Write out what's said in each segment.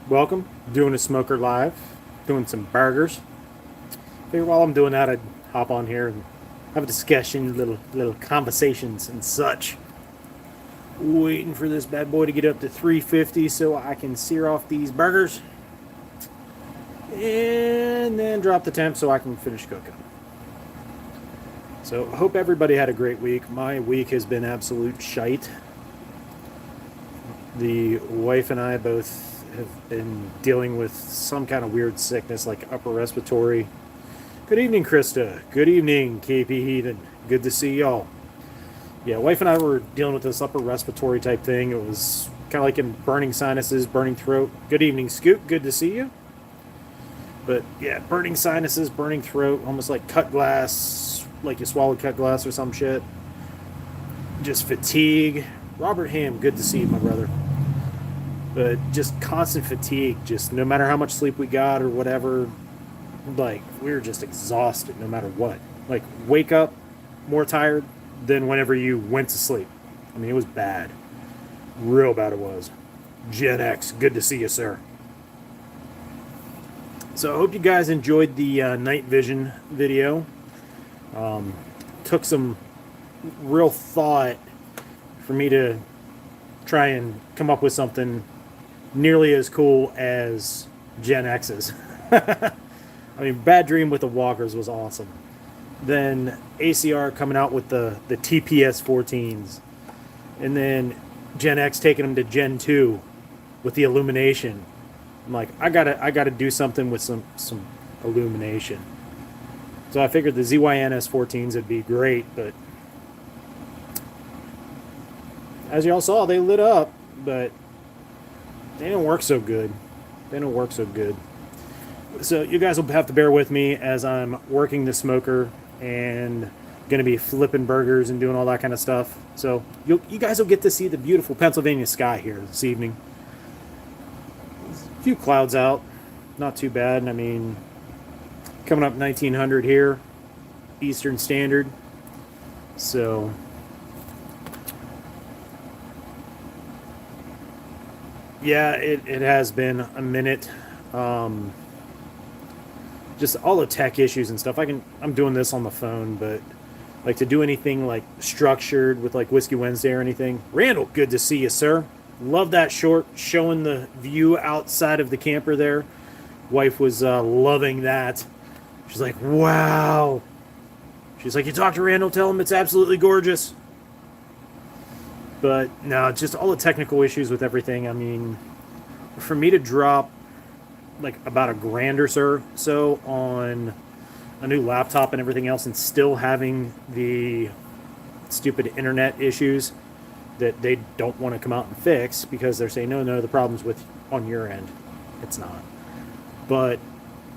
welcome. Doing a smoker live, doing some burgers. Figure while I'm doing that, I'd hop on here and have a discussion, little conversations and such. Waiting for this bad boy to get up to 350 so I can sear off these burgers and then drop the temp so I can finish cooking. So hope everybody had a great week. My week has been absolute shite. The wife and I both have been dealing with some kind of weird sickness like upper respiratory. Good evening, Krista. Good evening, KP Heathen. Good to see y'all. Yeah, wife and I were dealing with this upper respiratory type thing. It was kind of like in burning sinuses, burning throat. Good evening, Scoop. Good to see you. But yeah, burning sinuses, burning throat, almost like cut glass, like you swallowed cut glass or some shit. Just fatigue. Robert Ham, good to see you, my brother. But just constant fatigue, just no matter how much sleep we got or whatever, like we were just exhausted no matter what. Like wake up more tired than whenever you went to sleep. I mean, it was bad. Real bad it was. Gen X, good to see you, sir. So I hope you guys enjoyed the night vision video. Took some real thought for me to try and come up with something nearly as cool as Gen X's. I mean, Bad Dream with the Walkers was awesome. Then ACR coming out with the TPS 14s. And then Gen X taking them to Gen 2 with the illumination. I'm like, I gotta do something with some illumination. So I figured the ZYNS 14s would be great, but as y'all saw, they lit up, but they didn't work so good. So you guys will have to bear with me as I'm working the smoker and going to be flipping burgers and doing all that kind of stuff. So you guys will get to see the beautiful Pennsylvania sky here this evening. There's a few clouds out, not too bad. I mean, coming up 1900 here, Eastern Standard. So yeah, it has been a minute. Just all the tech issues and stuff. I'm doing this on the phone, but like to do anything like structured with like Whiskey Wednesday or anything. Randall, good to see you, sir. Love that short showing the view outside of the camper there. Wife was loving that. She's like, wow. She's like, you talk to Randall, tell him it's absolutely gorgeous. But no, just all the technical issues with everything. I mean, for me to drop like about $1,000 or so on a new laptop and everything else and still having the stupid internet issues that they don't want to come out and fix because they're saying, no, the problem's with on your end. It's not. But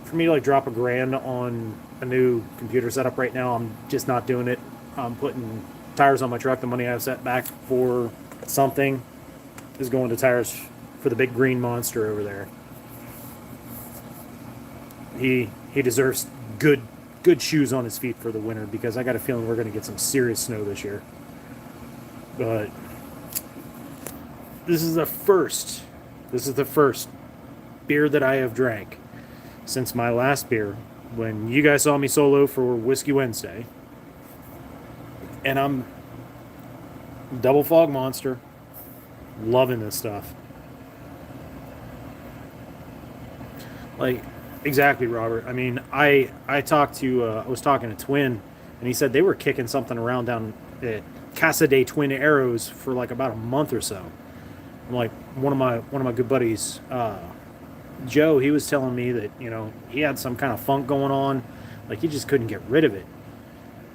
for me to like drop $1,000 on a new computer setup right now, I'm just not doing it. I'm putting tires on my truck. The money I've set back for something is going to tires for the big green monster over there. He deserves good shoes on his feet for the winter because I got a feeling we're going to get some serious snow this year. But this is the first beer that I have drank since my last beer when you guys saw me solo for Whiskey Wednesday. And I'm Double Fog Monster. Loving this stuff. Like, exactly, Robert. I mean, I was talking to Twin, and he said they were kicking something around down at Casa de Twin Arrows for like about a month or so. I'm like, one of my good buddies, Joe, he was telling me that, you know, he had some kind of funk going on, like he just couldn't get rid of it.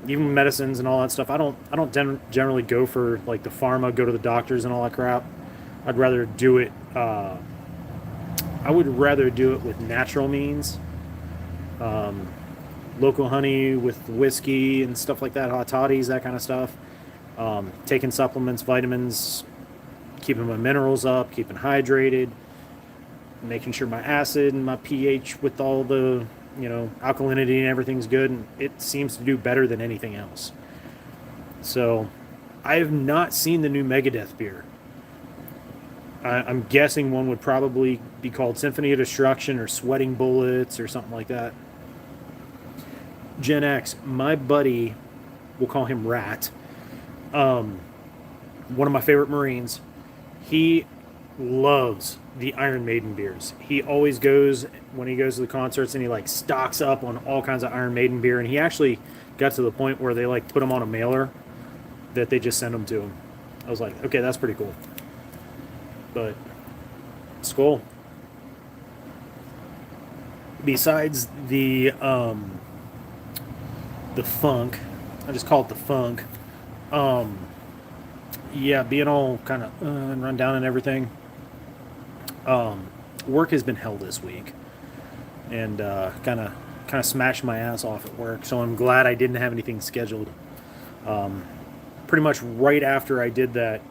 Even medicines and all that stuff. I don't generally go for like the pharma, go to the doctors and all that crap. I'd rather do it. I would rather do it with natural means. Local honey with whiskey and stuff like that, hot toddies, that kind of stuff. Taking supplements, vitamins, keeping my minerals up, keeping hydrated, making sure my acid and my pH with all the, you know, alkalinity and everything's good, and it seems to do better than anything else. So I have not seen the new Megadeth beer. I'm guessing one would probably be called Symphony of Destruction or Sweating Bullets or something like that. Gen X, my buddy, we'll call him Rat, one of my favorite Marines, he loves the Iron Maiden beers. He always goes, when he goes to the concerts, and he like stocks up on all kinds of Iron Maiden beer, and he actually got to the point where they like put them on a mailer that they just send them to him. I was like, okay, that's pretty cool. But Skull. Besides the funk, I just call it the funk. Yeah, being all kind of and run down and everything. Work has been hell this week, and kind of smashed my ass off at work. So I'm glad I didn't have anything scheduled. Pretty much right after I did that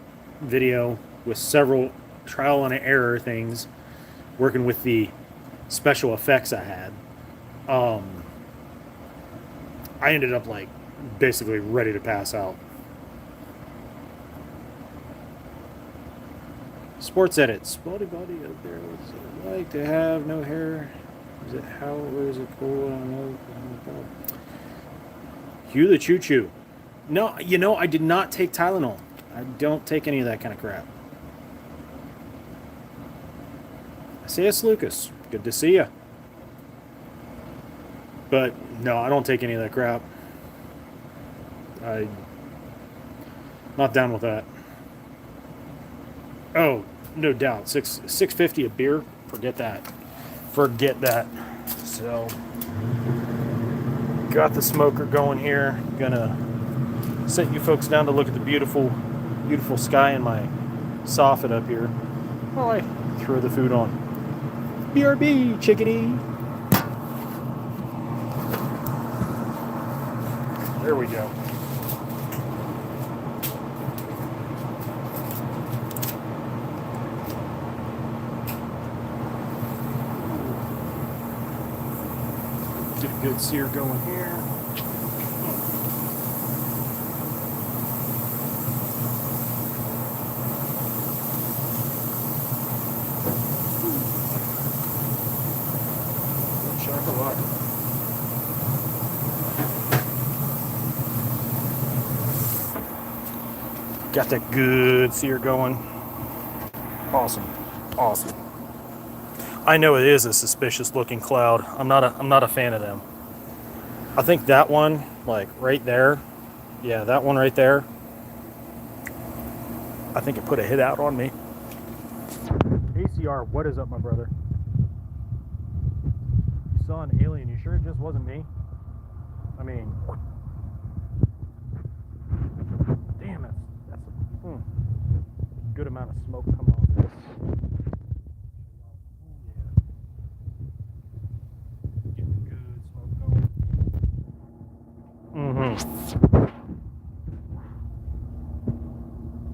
video with several trial and error things, working with the special effects I had, I ended up like basically ready to pass out. Sports edit. Spotty body up there. What's it like to have no hair? Is it how or is it cool? I don't know. Hugh the Choo Choo. No, I did not take Tylenol. I don't take any of that kind of crap. C.S. Lucas. Good to see you. But no, I don't take any of that crap. I'm not down with that. Oh, no doubt. $6.50 a beer. Forget that. Forget that. So, got the smoker going here. Gonna set you folks down to look at the beautiful, beautiful sky in my soffit up here while I throw the food on. BRB, chickadee. There we go. Get a good sear going here. Got that good sear going. Awesome. Awesome. I know it is a suspicious looking cloud. I'm not a fan of them. I think that one, like right there, yeah, that one right there, I think it put a hit out on me. ACR, what is up, my brother? You saw an alien, you sure it just wasn't me? I mean, damn it. That's a good amount of smoke coming off this.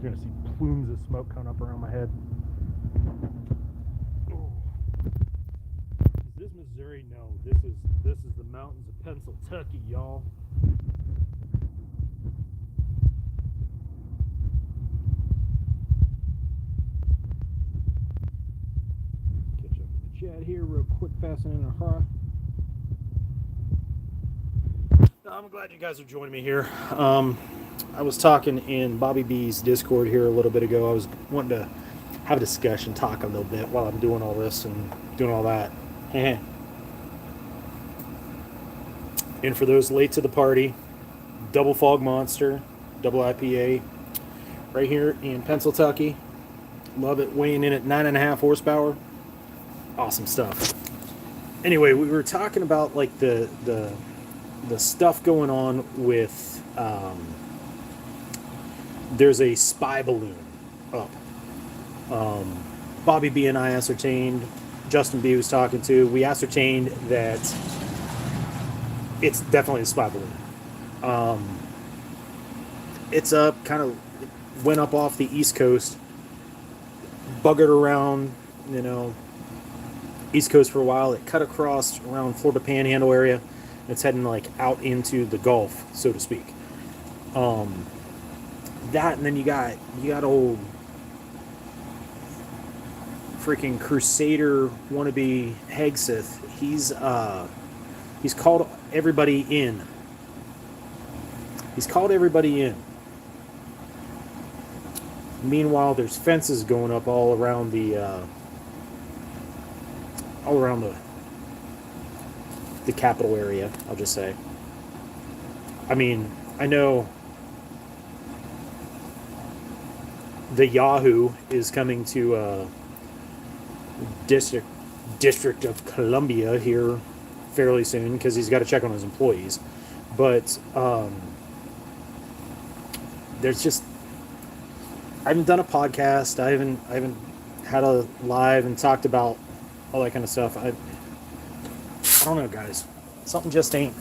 You're gonna see plumes of smoke coming up around my head. Is this Missouri? No, this is the mountains of Pennsylvania, y'all. Catch up with the chat here real quick, passing in a hot. I'm glad you guys are joining me here. I was talking in Bobby B's Discord here a little bit ago. I was wanting to have a discussion, talk a little bit while I'm doing all this and doing all that. And for those late to the party, Double Fog Monster, Double IPA, right here in Pennsylvania. Love it, weighing in at 9.5 horsepower. Awesome stuff. Anyway, we were talking about like the stuff going on with there's a spy balloon up. Bobby B and I ascertained, Justin B was talking to, we ascertained that it's definitely a spy balloon. It's up, kind of went up off the East Coast, buggered around, East Coast for a while. It cut across around Florida Panhandle area. It's heading like out into the Gulf, so to speak. That, and then you got old freaking Crusader wannabe Hegseth. He's called everybody in. He's called everybody in. Meanwhile, there's fences going up all around the capital area. I'll just say. I mean, I know the Yahoo is coming to District of Columbia here fairly soon because he's got to check on his employees. But there's just I haven't done a podcast. I haven't had a live and talked about all that kind of stuff. I don't know, guys. Something ain't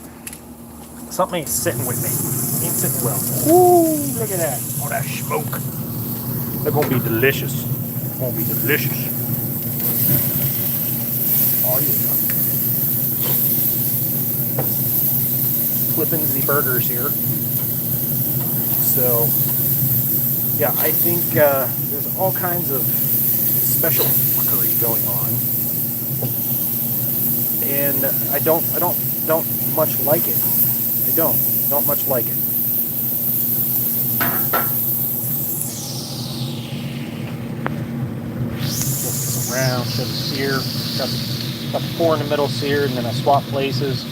sitting with me. Ain't sitting well. Ooh, look at that. All that smoke. They're gonna be delicious. Gonna be delicious. Oh yeah. Flipping the burgers here. So yeah, I think there's all kinds of special fuckery going on, and I don't much like it. I don't much like it. Some round, some sear, got the 4 in the middle seared, and then I swap places.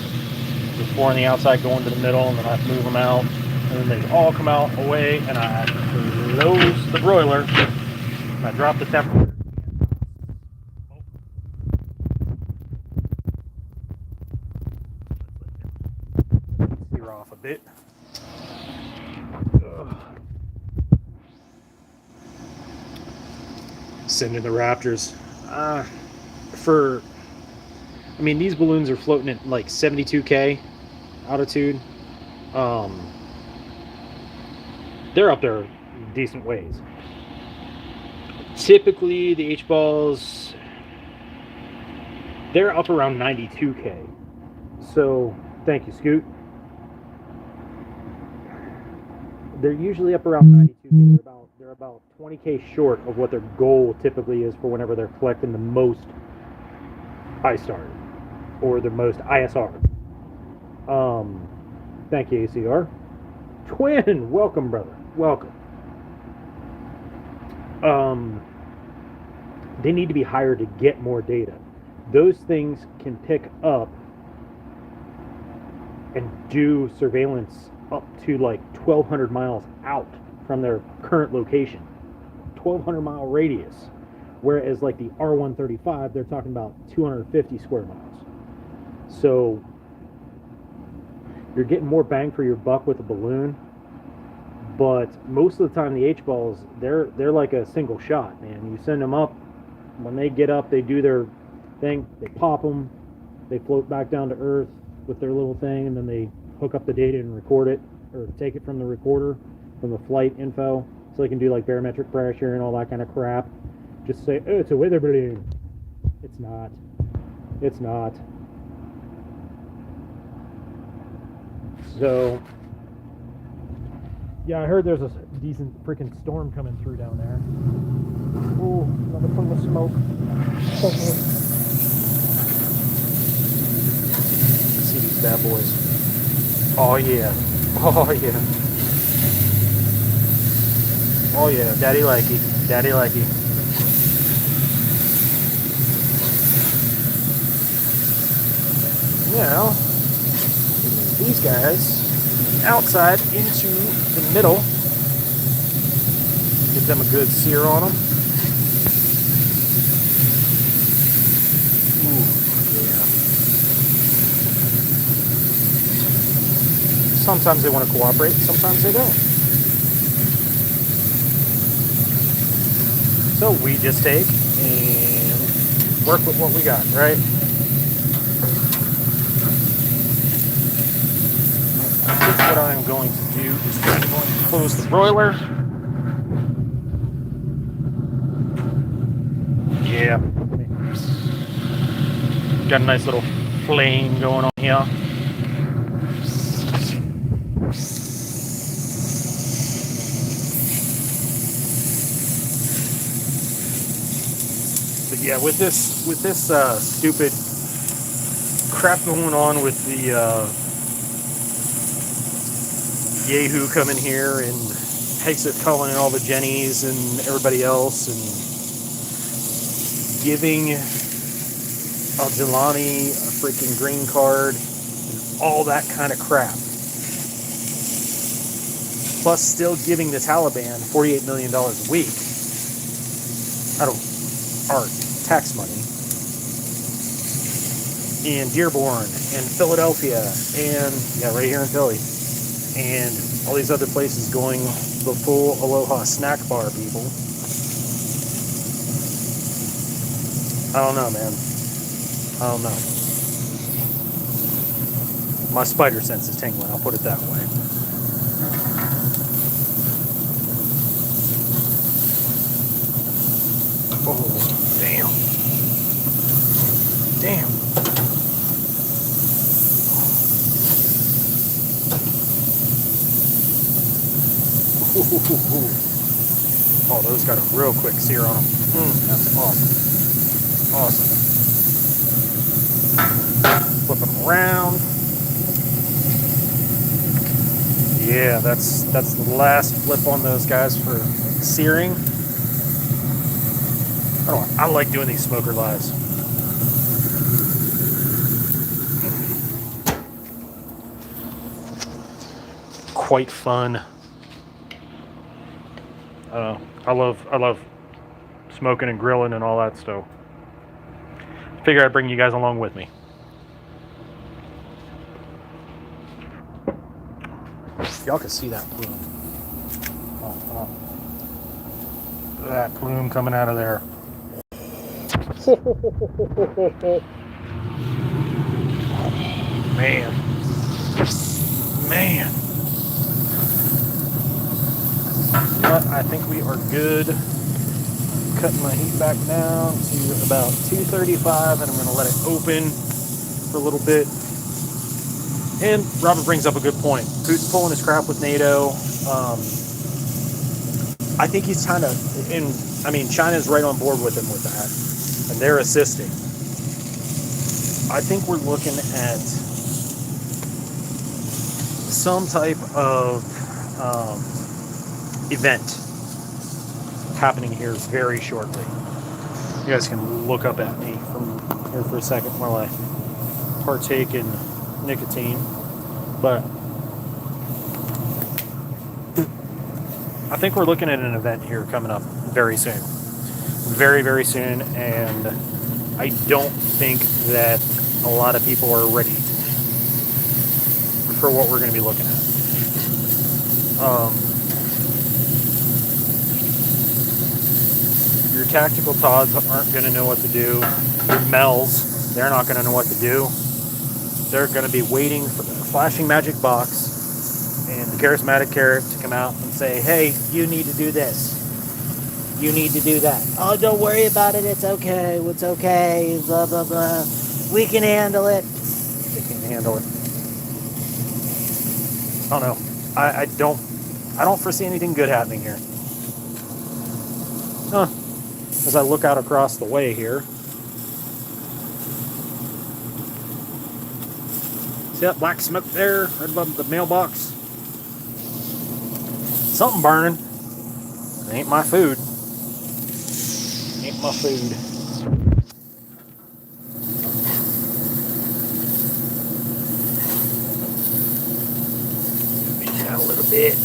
The 4 on the outside going to the middle, and then I move them out, and then they all come out away, and I close the broiler, and I drop the temperature. Sear off a bit. Sending the Raptors. These balloons are floating at like 72K altitude. They're up there decent ways. Typically, the H-balls, they're up around 92K. So, thank you, Scoot. They're usually up around 92K. They're about 20K short of what their goal typically is for whenever they're collecting the most ISTAR or the most ISR. Thank you, ACR. Twin, welcome, brother. Welcome. They need to be higher to get more data. Those things can pick up and do surveillance up to like 1,200 miles out from their current location. 1,200 mile radius. Whereas like the R135, they're talking about 250 square miles. So you're getting more bang for your buck with a balloon. But most of the time, the H-balls, they're like a single shot, man. You send them up. When they get up, they do their thing. They pop them. They float back down to Earth with their little thing, and then they hook up the data and record it, or take it from the recorder, from the flight info, so they can do like barometric pressure and all that kind of crap. Just say, oh, it's a weather balloon. It's not. It's not. So, yeah, I heard there's a decent freaking storm coming through down there. Ooh, another from the smoke. See these bad boys. Oh yeah. Oh yeah. Oh yeah. Daddy likey. Daddy likey. Now, these guys outside into the middle. Get them a good sear on them. Ooh, yeah. Sometimes they want to cooperate, sometimes they don't. So we just take and work with what we got, right? I think what I'm going to do is I'm going to close the broiler. Yeah. Got a nice little flame going on here. But yeah, with this stupid crap going on with the Yahoo coming here and Hexit Cullen and all the Jennies and everybody else and giving Al-Jilani a freaking green card and all that kind of crap. Plus still giving the Taliban $48 million a week out of our tax money. In Dearborn and Philadelphia and, yeah, right here in Philly. And all these other places going the full Aloha snack bar, people. I don't know, man. I don't know. My spider sense is tingling, I'll put it that way. Oh, damn. Damn. Oh, those got a real quick sear on them. That's awesome. Awesome. Flip them around. Yeah, that's the last flip on those guys for searing. I like doing these smoker lives. Quite fun. I love smoking and grilling and all that stuff. Figure I'd bring you guys along with me. Y'all can see that plume. Oh. That plume coming out of there. Man. But I think we are good. Cutting my heat back down to about 235, and I'm going to let it open for a little bit. And Robert brings up a good point. Putin's pulling his crap with NATO. I think he's kind of, China's right on board with him with that, and they're assisting. I think we're looking at some type of event happening here very shortly. You guys can look up at me from here for a second while I partake in nicotine. But I think we're looking at an event here coming up very soon. Very, very soon. And I don't think that a lot of people are ready for what we're going to be looking at. Your tactical Tods aren't going to know what to do. Your Mel's, they're not going to know what to do. They're going to be waiting for the flashing magic box and the charismatic carrot to come out and say, hey, you need to do this. You need to do that. Oh, don't worry about it. It's okay. It's okay. Blah, blah, blah. We can handle it. They can't handle it. I don't know. I don't foresee anything good happening here. As I look out across the way here. See that black smoke there, right above the mailbox? Something burning. It ain't my food. Ain't my food. Beat that a little bit.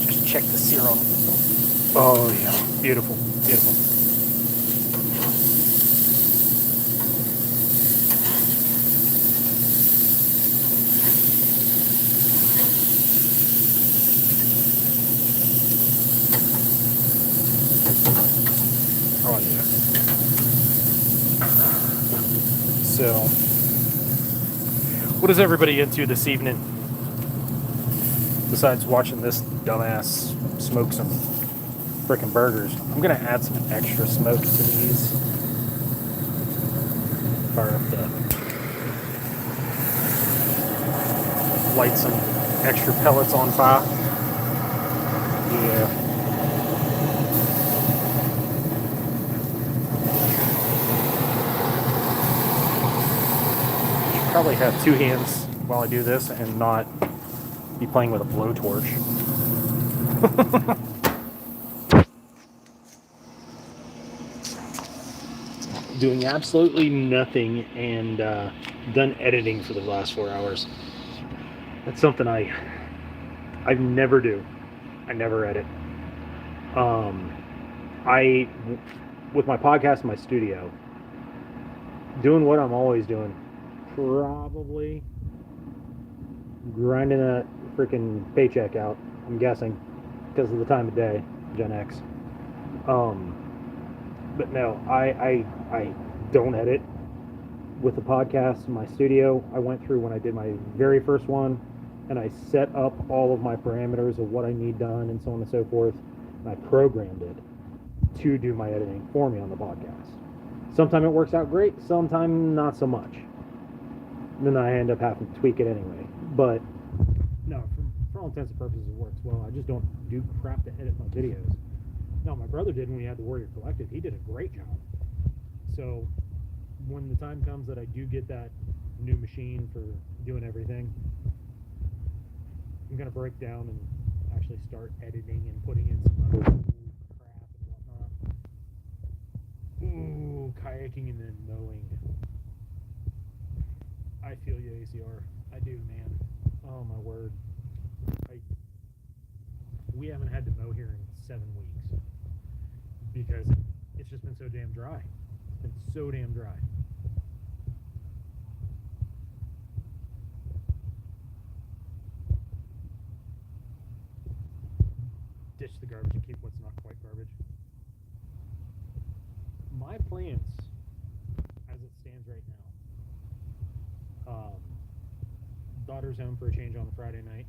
Just check the sear on it. Oh yeah, beautiful, beautiful. Oh yeah. So, what is everybody into this evening? Besides watching this dumbass smoke some frickin' burgers. I'm gonna add some extra smoke to these. Fire up the light some extra pellets on fire. Yeah. probably have two hands while I do this and not be playing with a blowtorch. Doing absolutely nothing and done editing for the last 4 hours. That's something I never do. I never edit. I, with my podcast in my studio, doing what I'm always doing, probably grinding that freaking paycheck out, I'm guessing, because of the time of day, Gen X. But no, I don't edit with the podcast in my studio. I went through when I did my very first one, and I set up all of my parameters of what I need done and so on and so forth, and I programmed it to do my editing for me on the podcast. Sometimes it works out great, sometimes not so much. Then I end up having to tweak it anyway. But no, for all intents and purposes, it works well. I just don't do crap to edit my videos. No, my brother did when we had the Warrior Collective. He did a great job. So when the time comes that I do get that new machine for doing everything, I'm going to break down and actually start editing and putting in some other cool crap and whatnot. Ooh, kayaking and then mowing. I feel you, ACR. I do, man. Oh, my word. We haven't had to mow here in 7 weeks because it's just been so damn dry. It's been so damn dry. Ditch the garbage and keep what's not quite garbage. My plans, as it stands right now, daughter's home for a change on a Friday night.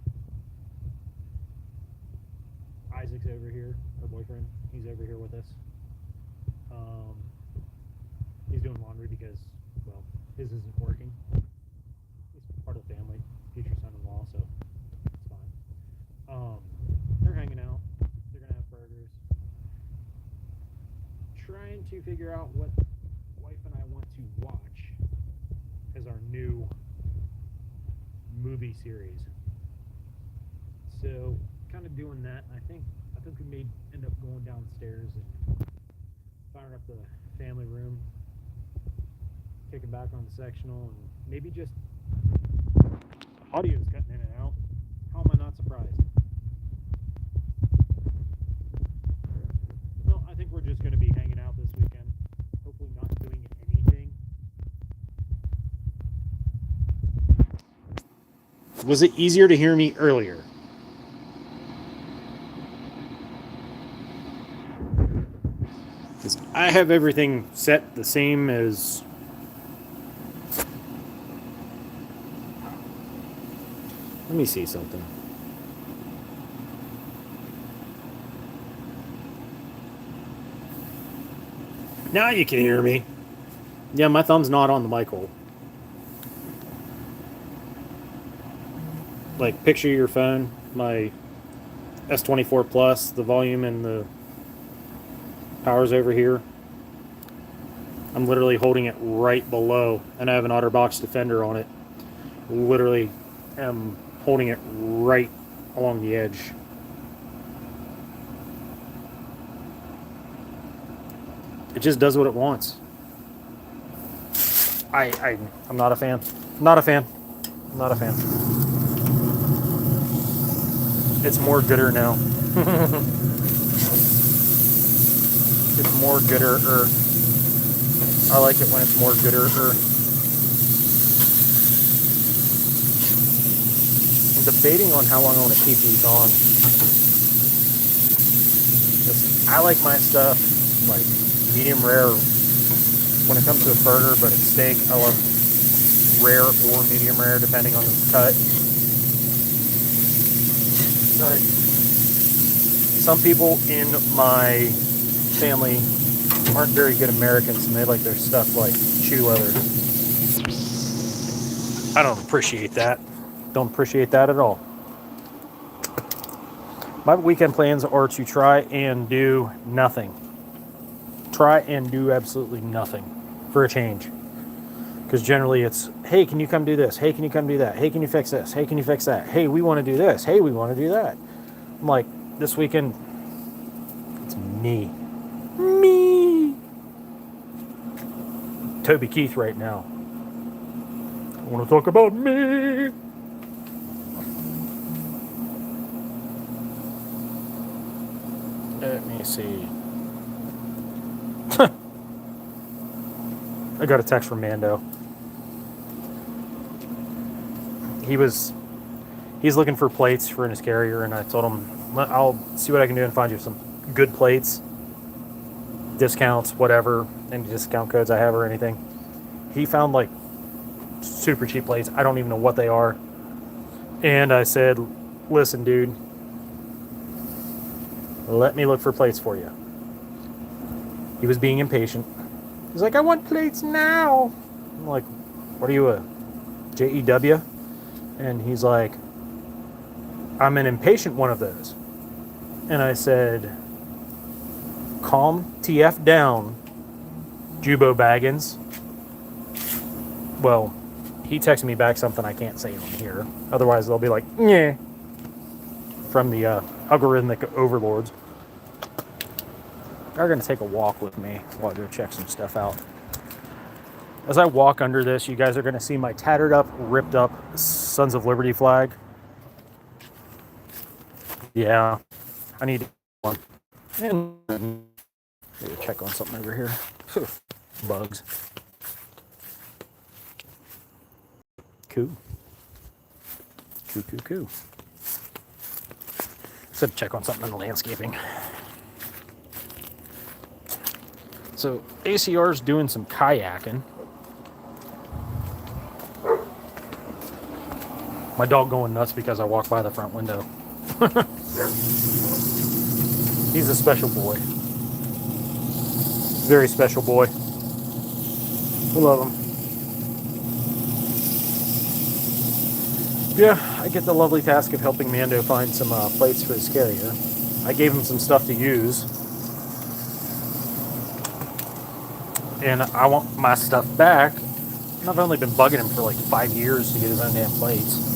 Isaac's over here, our boyfriend. He's over here with us. He's doing laundry because, well, his isn't working. He's part of the family, future son-in-law, so it's fine. They're hanging out. They're gonna have burgers. Trying to figure out what wife and I want to watch as our new movie series. So, kind of doing that. I think we may end up going downstairs and firing up the family room, kicking back on the sectional, and maybe just audio's cutting in and out. How am I not surprised? Well, I think we're just going to be hanging out this weekend, hopefully not doing anything. Was it easier to hear me earlier? Because I have everything set the same as... Let me see something. Now you can hear me. Yeah, my thumb's not on the mic hole. Like, picture your phone, my S24 Plus, the volume and the power's over here. I'm literally holding it right below, and I have an OtterBox Defender on it. Literally am holding it right along the edge. It just does what it wants. I'm not a fan. Not a fan. Not a fan. It's more gooder now. It's more gooder. I like it when it's more gooder. I'm debating on how long I want to keep these on. I like my stuff like medium rare when it comes to a burger, but it's steak, I love rare or medium rare depending on the cut. But some people in my family aren't very good Americans, and they like their stuff like shoe leather. I don't appreciate that. Don't appreciate that at all. My weekend plans are to try and do nothing. Try and do absolutely nothing for a change. Because generally it's, hey, can you come do this? Hey, can you come do that? Hey, can you fix this? Hey, can you fix that? Hey, we want to do this. Hey, we want to do that. I'm like, this weekend, it's me. Me. Toby Keith right now. I want to talk about me. Let me see. I got a text from Mando. He's looking for plates for in his carrier, and I told him I'll see what I can do and find you some good plates, discounts, whatever, any discount codes I have or anything. He found like super cheap plates. I don't even know what they are. And I said, listen, dude, let me look for plates for you. He was being impatient. He's like, I want plates now. I'm like, what are you, a JEW? And he's like, I'm an impatient one of those. And I said, calm TF down, Jubo Baggins. Well, he texted me back something I can't say on here. Otherwise, they'll be like, yeah, from the algorithmic overlords. They're going to take a walk with me while I go check some stuff out. As I walk under this, you guys are going to see my tattered up, ripped up Sons of Liberty flag. Yeah, I need one. And check on something over here. Bugs. Cool. Cool. Said check on something in the landscaping. So ACR's doing some kayaking. My dog going nuts because I walk by the front window. He's a special boy. Very special boy. We love him. Yeah, I get the lovely task of helping Mando find some plates for his carrier. I gave him some stuff to use. And I want my stuff back. And I've only been bugging him for like 5 years to get his own damn plates.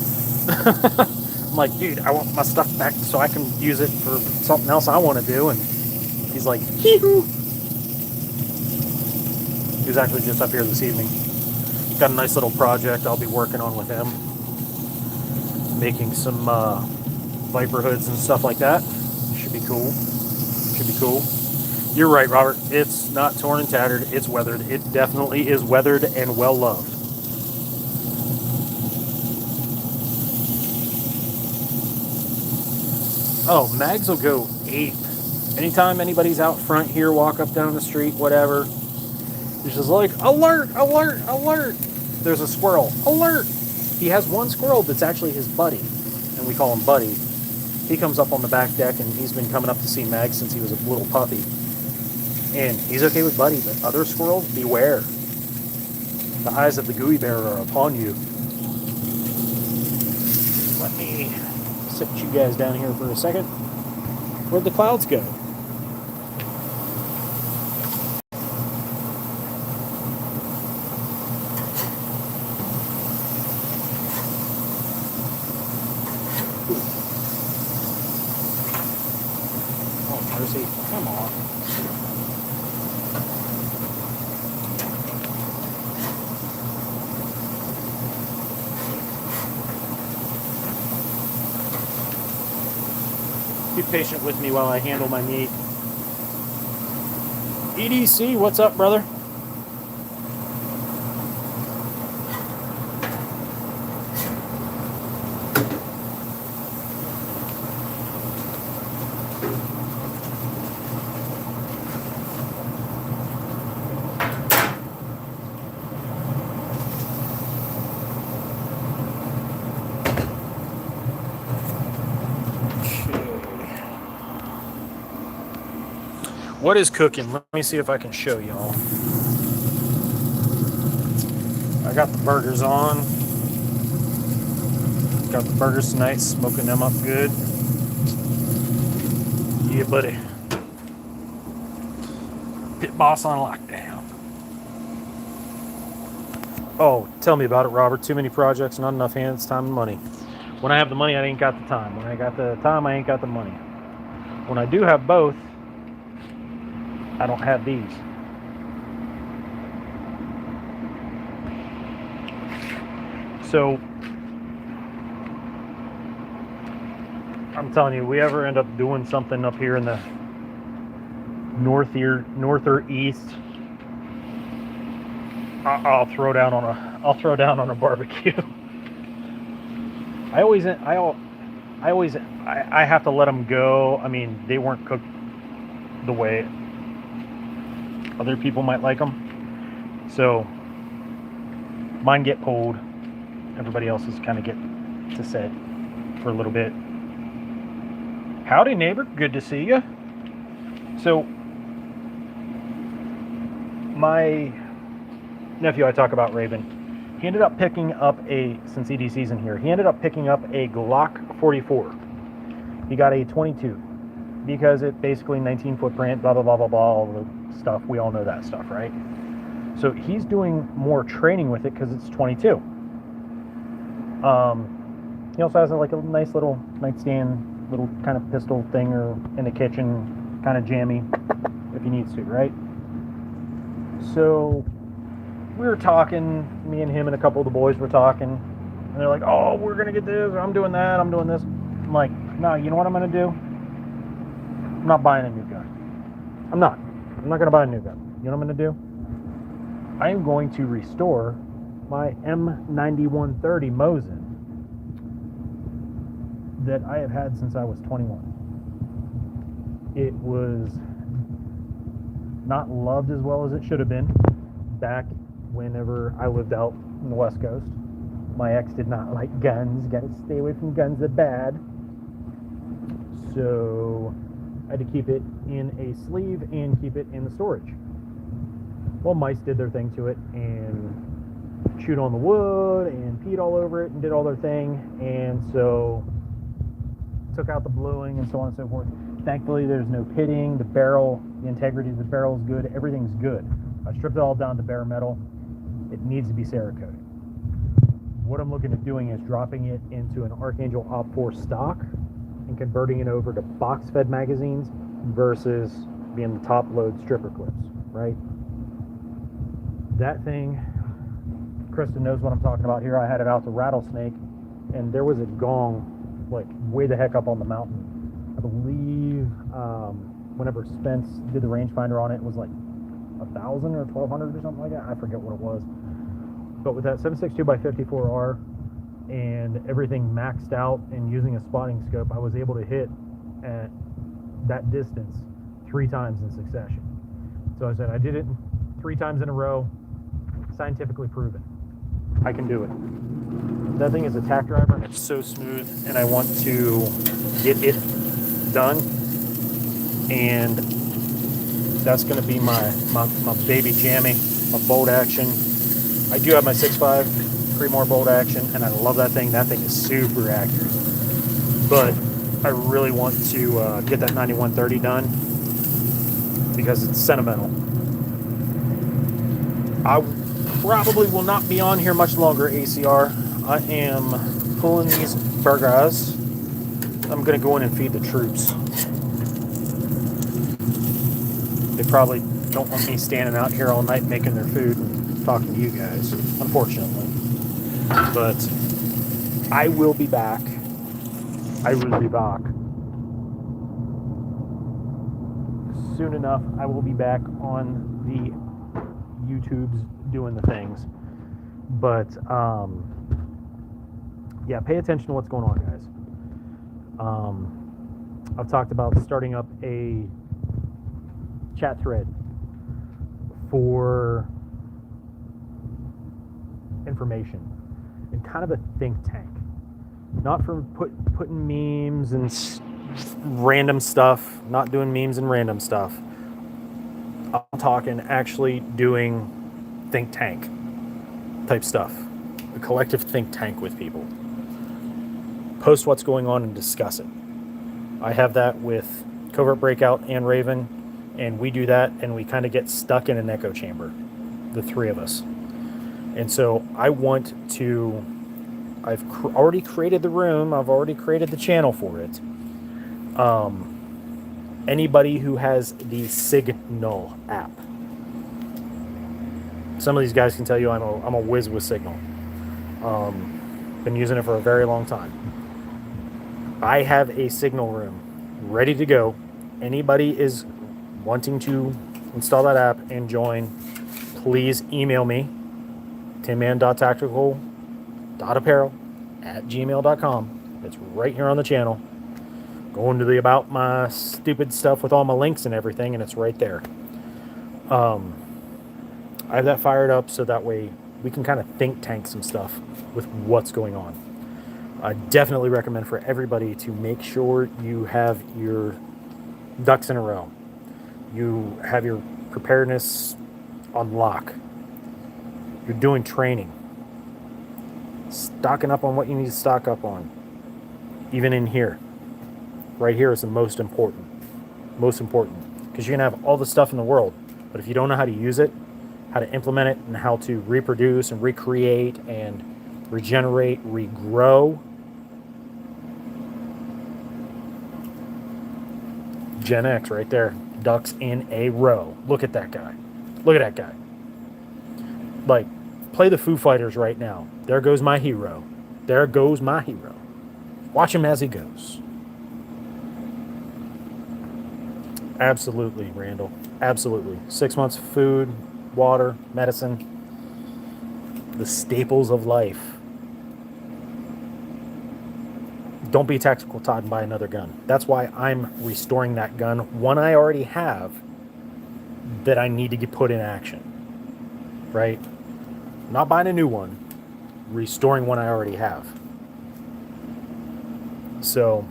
I'm like, dude, I want my stuff back so I can use it for something else I want to do. And he's like, hee-hoo. He was actually just up here this evening. Got a nice little project I'll be working on with him. Making some Viper hoods and stuff like that. Should be cool. You're right, Robert. It's not torn and tattered. It's weathered. It definitely is weathered and well loved. Oh, mags will go ape. Anytime anybody's out front here, walk up down the street, whatever, it's just like, alert, alert, alert. There's a squirrel. Alert. He has one squirrel that's actually his buddy, and we call him Buddy. He comes up on the back deck, and he's been coming up to see Mag since he was a little puppy. And he's okay with Buddy, but other squirrels, beware. The eyes of the gooey bear are upon you. Let me sit you guys down here for a second. Where'd the clouds go? Oh, mercy. Come on. Be patient with me while I handle my meat. EDC, what's up, brother? What is cooking? Let me see if I can show y'all. I got the burgers on. Got the burgers tonight, smoking them up good. Yeah, buddy. Pit boss on lockdown. Oh, tell me about it, Robert. Too many projects, not enough hands, time, and money. When I have the money, I ain't got the time. When I got the time, I ain't got the money. When I do have both, I don't have these. So, I'm telling you, we ever end up doing something up here in the north or east, I'll throw down on a barbecue. I have to let them go. I mean, they weren't cooked the way other people might like them, so mine get pulled. Everybody else's kind of get to sit for a little bit. Howdy, neighbor. Good to see you. So, my nephew, I talk about Raven, he ended up picking up since EDC's in here, he ended up picking up a Glock 44. He got a 22 because it basically 19 footprint, blah, blah, blah, blah, blah, all the stuff. We all know that stuff, right? So he's doing more training with it because it's 22. He also has like a nice little nightstand, little kind of pistol thing or in the kitchen, kind of jammy if he needs to, right? So we were talking, me and him and a couple of the boys were talking, and they're like, oh, we're going to get this, or I'm doing that, I'm doing this. I'm like, no, you know what I'm going to do? I'm not buying a new gun. I'm not going to buy a new gun. You know what I'm going to do? I am going to restore my M9130 Mosin that I have had since I was 21. It was not loved as well as it should have been back whenever I lived out in the West Coast. My ex did not like guns. Gotta stay away from guns, they're bad. So I had to keep it in a sleeve and keep it in the storage. Well, mice did their thing to it and chewed on the wood and peed all over it and did all their thing, and so took out the bluing and so on and so forth. Thankfully, there's no pitting. The barrel, the integrity of the barrel is good. Everything's good. I stripped it all down to bare metal. It needs to be Cerakoted. What I'm looking at doing is dropping it into an Archangel Op4 stock and converting it over to box-fed magazines versus being the top-load stripper clips, right? That thing, Kristen knows what I'm talking about here. I had it out to Rattlesnake, and there was a gong like way the heck up on the mountain. I believe whenever Spence did the rangefinder on it, it was like 1,000 or 1,200 or something like that. I forget what it was. But with that 7.62x54R and everything maxed out and using a spotting scope, I was able to hit at that distance 3 times in succession. So I said I did it 3 times in a row, scientifically proven. I can do it. That thing is a tack driver and it's so smooth, and I want to get it done, and that's going to be my baby jammy, my bolt action. I do have my 6.5 Creedmoor bolt action, and I love that thing. That thing is super accurate, but I really want to get that 9130 done because it's sentimental. I probably will not be on here much longer, ACR. I am pulling these burgers. I'm going to go in and feed the troops. They probably don't want me standing out here all night making their food and talking to you guys, unfortunately. But I will be back. I will be back. Soon enough, I will be back on the YouTubes doing the things. But, yeah, pay attention to what's going on, guys. I've talked about starting up a chat thread for information and kind of a think tank. Not for putting memes and random stuff, not doing memes and random stuff. I'm talking actually doing think tank type stuff. A collective think tank with people. Post what's going on and discuss it. I have that with Covert Breakout and Raven, and we do that, and we kind of get stuck in an echo chamber, the 3 of us. And so I want to, already created the room, I've already created the channel for it. Anybody who has the Signal app. Some of these guys can tell you I'm a whiz with Signal. Been using it for a very long time. I have a Signal room ready to go. Anybody is wanting to install that app and join, please email me, tinman.tactical.apparel@gmail.com. It's right here on the channel. Go into the about my stupid stuff with all my links and everything, and it's right there. I have that fired up so that way we can kind of think tank some stuff with what's going on. I definitely recommend for everybody to make sure you have your ducks in a row. You have your preparedness on lock. You're doing training. Stocking up on what you need to stock up on. Even in here. Right here is the most important. Most important. Because you're going to have all the stuff in the world. But if you don't know how to use it, how to implement it, and how to reproduce and recreate and regenerate, regrow, Gen X right there. Ducks in a row. Look at that guy. Look at that guy. Like, play the Foo Fighters right now. There goes my hero. There goes my hero. Watch him as he goes. Absolutely, Randall. Absolutely. 6 months of food, water, medicine. The staples of life. Don't be tactical Todd and buy another gun. That's why I'm restoring that gun. One I already have that I need to get put in action. Right? Not buying a new one. Restoring one I already have. So,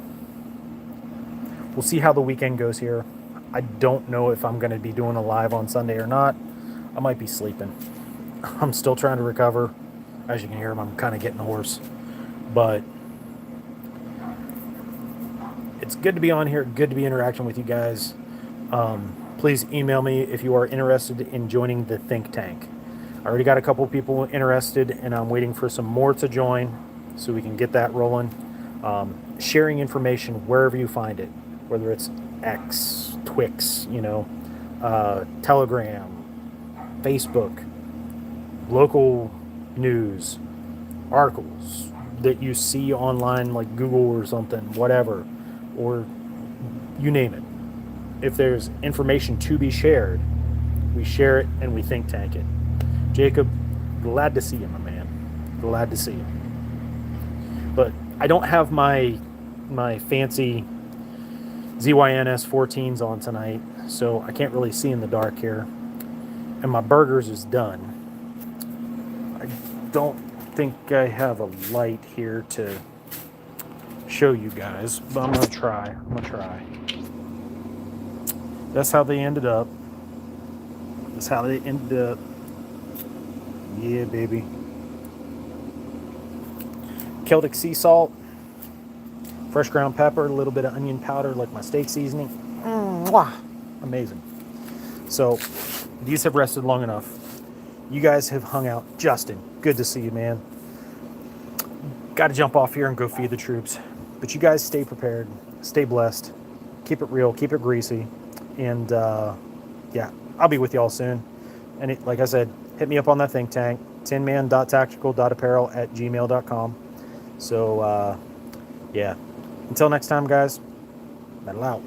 we'll see how the weekend goes here. I don't know if I'm going to be doing a live on Sunday or not. I might be sleeping. I'm still trying to recover. As you can hear, I'm kind of getting hoarse. But it's good to be on here. Good to be interacting with you guys. Please email me if you are interested in joining the think tank. I already got a couple people interested, and I'm waiting for some more to join so we can get that rolling. Sharing information wherever you find it, whether it's X, Twix, Telegram, Facebook, local news, articles that you see online like Google or something, whatever, or you name it. If there's information to be shared, we share it and we think tank it. Jacob, glad to see you, my man. Glad to see you. But I don't have my fancy ZYNS 14s on tonight, so I can't really see in the dark here. And my burgers is done. I don't think I have a light here to show you guys, but I'm gonna try. That's how they ended up. Yeah, baby. Celtic sea salt, fresh ground pepper, a little bit of onion powder like my steak seasoning. Amazing. So these have rested long enough. You guys have hung out. Justin, good to see you, man. Got to jump off here and go feed the troops. But you guys stay prepared, stay blessed, keep it real, keep it greasy. And yeah, I'll be with y'all soon. And like I said, hit me up on that think tank, tinman.tactical.apparel@gmail.com. So, yeah. Until next time, guys, metal out.